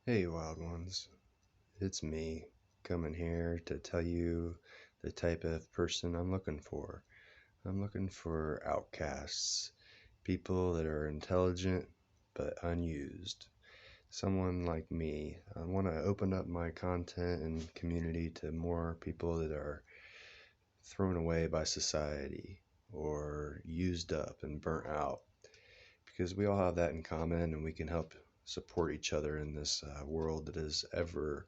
Hey, wild ones. It's me coming here to tell you the type of person I'm looking for. I'm looking for outcasts, people that are intelligent but unused. Someone like me. I want to open up my content and community to more people that are thrown away by society or used up and burnt out, because we all have that in common and we can help support each other in this world that is ever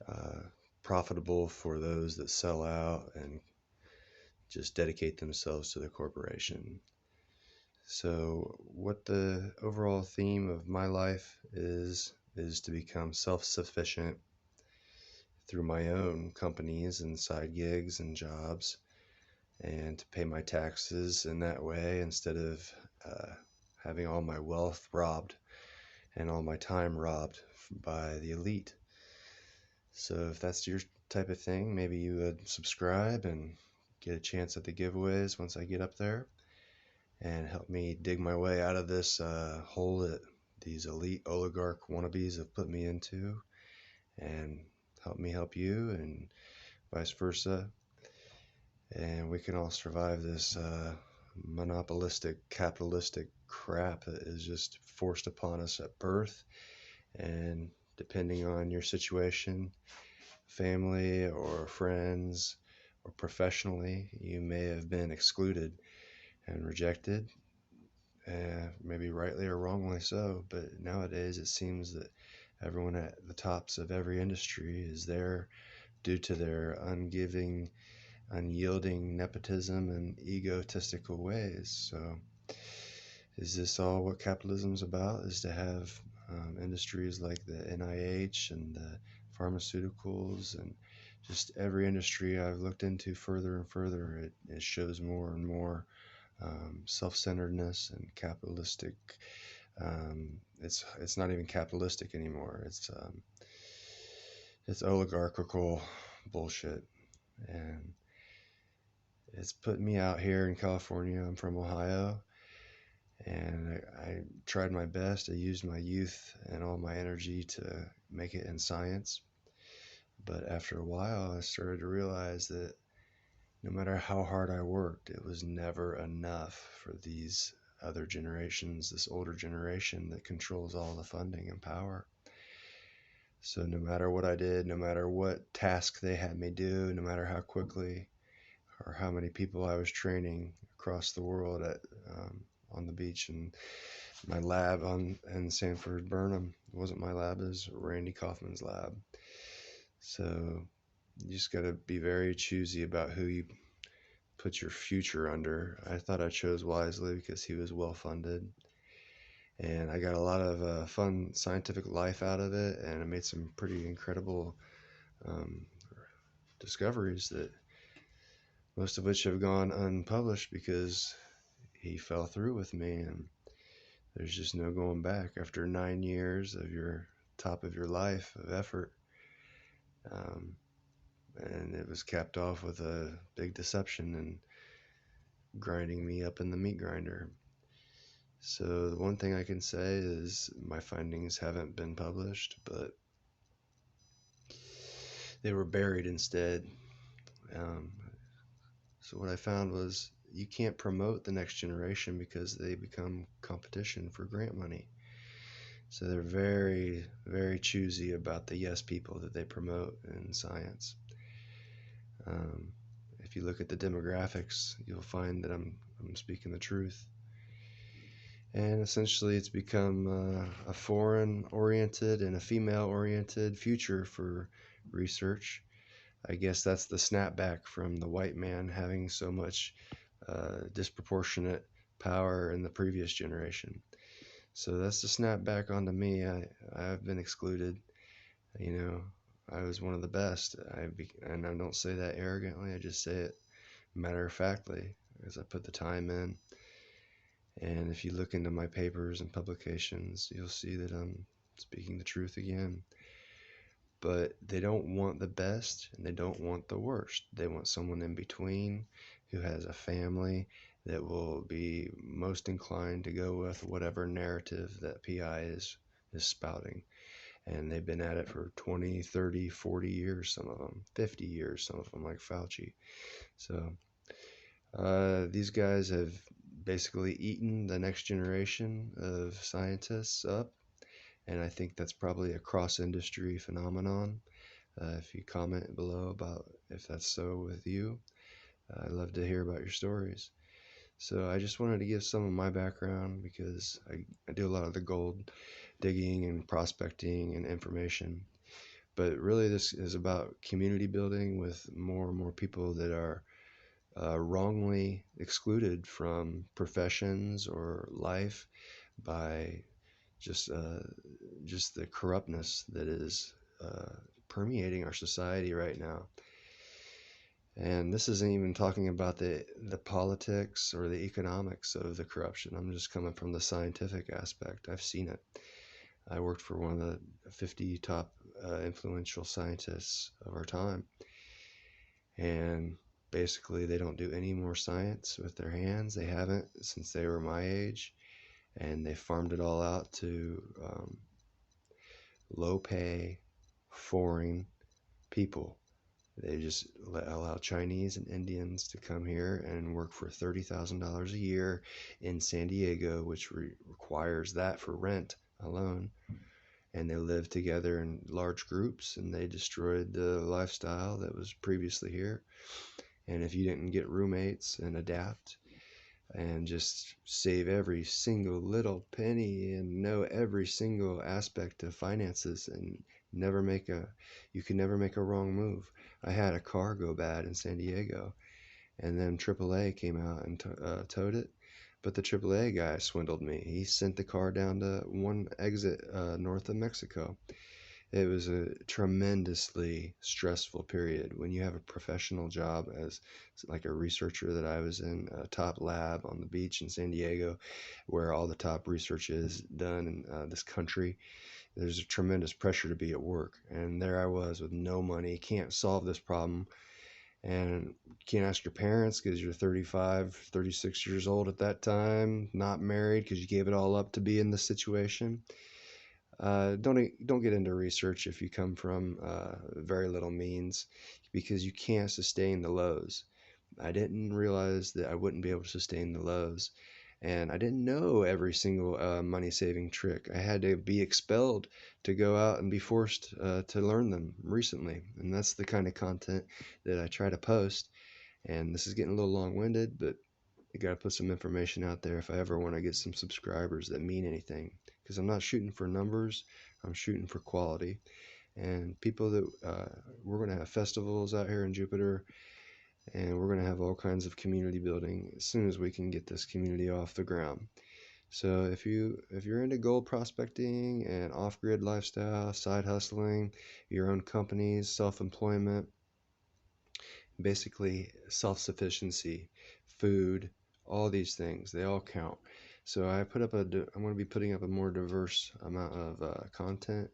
uh, profitable for those that sell out and just dedicate themselves to the corporation. So, what the overall theme of my life is to become self-sufficient through my own companies and side gigs and jobs, and to pay my taxes in that way instead of uh, having all my wealth robbed and all my time robbed by the elite. So if that's your type of thing, maybe you would subscribe and get a chance at the giveaways once I get up there, and help me dig my way out of this hole that these elite oligarch wannabes have put me into, and help me help you, and vice versa. And we can all survive this monopolistic, capitalistic crap that is just forced upon us at birth. And depending on your situation, family or friends or professionally, you may have been excluded and rejected, maybe rightly or wrongly so. But nowadays, it seems that everyone at the tops of every industry is there due to their ungiving, unyielding nepotism and egotistical ways. So, is this all what capitalism's about? Is to have industries like the NIH and the pharmaceuticals, and just every industry I've looked into further and further, it shows more and more self-centeredness and capitalistic. It's not even capitalistic anymore. It's oligarchical bullshit, and it's put me out here in California. I'm from Ohio, and I tried my best. I used my youth and all my energy to make it in science. But after a while, I started to realize that no matter how hard I worked, it was never enough for these other generations, this older generation that controls all the funding and power. So no matter what I did, no matter what task they had me do, no matter how quickly or how many people I was training across the world at on the beach, and my lab on in Sanford Burnham. It wasn't my lab, it was Randy Kaufman's lab. So you just got to be very choosy about who you put your future under. I thought I chose wisely because he was well funded, and I got a lot of fun scientific life out of it, and I made some pretty incredible um, discoveries that most of which have gone unpublished because he fell through with me, and there's just no going back after 9 years of your top of your life of effort. Um, and it was capped off with a big deception and grinding me up in the meat grinder. So the one thing I can say is my findings haven't been published, but they were buried instead. Um, so what I found was you can't promote the next generation because they become competition for grant money. So they're very, very choosy about the yes people that they promote in science. Um, if you look at the demographics, you'll find that I'm speaking the truth. And essentially, it's become a foreign oriented and a female oriented future for research. I guess that's the snapback from the white man having so much disproportionate power in the previous generation. So that's the snapback onto me. I've been excluded. You know, I was one of the best. And I don't say that arrogantly. I just say it matter of factly because I put the time in. And if you look into my papers and publications, you'll see that I'm speaking the truth again. But they don't want the best and they don't want the worst. They want someone in between who has a family that will be most inclined to go with whatever narrative that PI is spouting. and they've been at it for 20, 30, 40 years, some of them, 50 years, some of them, like Fauci. So these guys have basically eaten the next generation of scientists up, and I think that's probably a cross-industry phenomenon. If you comment below about if that's so with you, I'd love to hear about your stories. So I just wanted to give some of my background because I do a lot of the gold digging and prospecting and information. But really, this is about community building with more and more people that are wrongly excluded from professions or life by just uh, just the corruptness that is permeating our society right now. And this isn't even talking about the politics or the economics of the corruption. I'm just coming from the scientific aspect. I've seen it. I worked for one of the 50 top influential scientists of our time, and basically they don't do any more science with their hands. They haven't since they were my age, and they farmed it all out to low pay foreign people. They just allow Chinese and Indians to come here and work for $30,000 a year in San Diego, which requires that for rent alone. And they live together in large groups, and they destroyed the lifestyle that was previously here. And if you didn't get roommates and adapt and just save every single little penny and know every single aspect of finances and never make a you can never make a wrong move. I had a car go bad in San Diego, and then AAA came out and towed it, but the AAA guy swindled me. He sent the car down to one exit north of Mexico. It was a tremendously stressful period when you have a professional job as like a researcher that I was in a top lab on the beach in San Diego, where all the top research is done in this country. There's a tremendous pressure to be at work, and there I was with no money, can't solve this problem, and can't ask your parents because you're 35, 36 years old at that time, not married because you gave it all up to be in this situation. Don't get into research if you come from very little means, because you can't sustain the lows. I didn't realize that I wouldn't be able to sustain the lows, and I didn't know every single money saving trick. I had to be expelled to go out and be forced to learn them recently, and that's the kind of content that I try to post. And this is getting a little long winded, but I got to put some information out there if I ever want to get some subscribers that mean anything. Because I'm not shooting for numbers, I'm shooting for quality. And people that we're going to have festivals out here in Jupiter, and we're going to have all kinds of community building as soon as we can get this community off the ground. So if you're into gold prospecting and off-grid lifestyle, side hustling, your own companies, self-employment, basically self-sufficiency, food, all these things, they all count. So I'm going to be putting up a more diverse amount of content,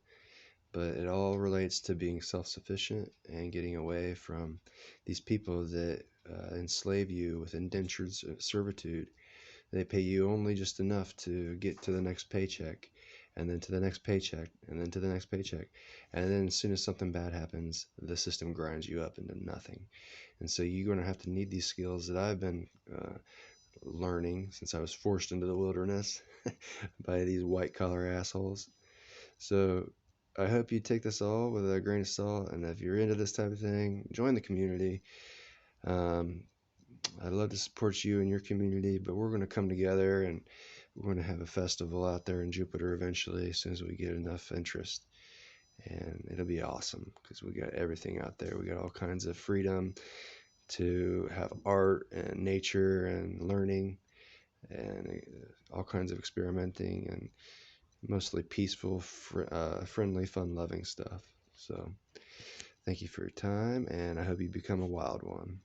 but it all relates to being self-sufficient and getting away from these people that enslave you with indentured servitude. They pay you only just enough to get to the next paycheck, and then to the next paycheck, and then to the next paycheck. And then as soon as something bad happens, the system grinds you up into nothing. And so you're going to have to need these skills that I've been learning since I was forced into the wilderness by these white collar assholes. So I hope you take this all with a grain of salt. And if you're into this type of thing, join the community. I'd love to support you and your community, but we're going to come together and we're going to have a festival out there in Jupiter eventually as soon as we get enough interest. And it'll be awesome because we got everything out there. We got all kinds of freedom to have art and nature and learning and all kinds of experimenting and mostly peaceful, friendly, fun-loving stuff. So thank you for your time, and I hope you become a wild one.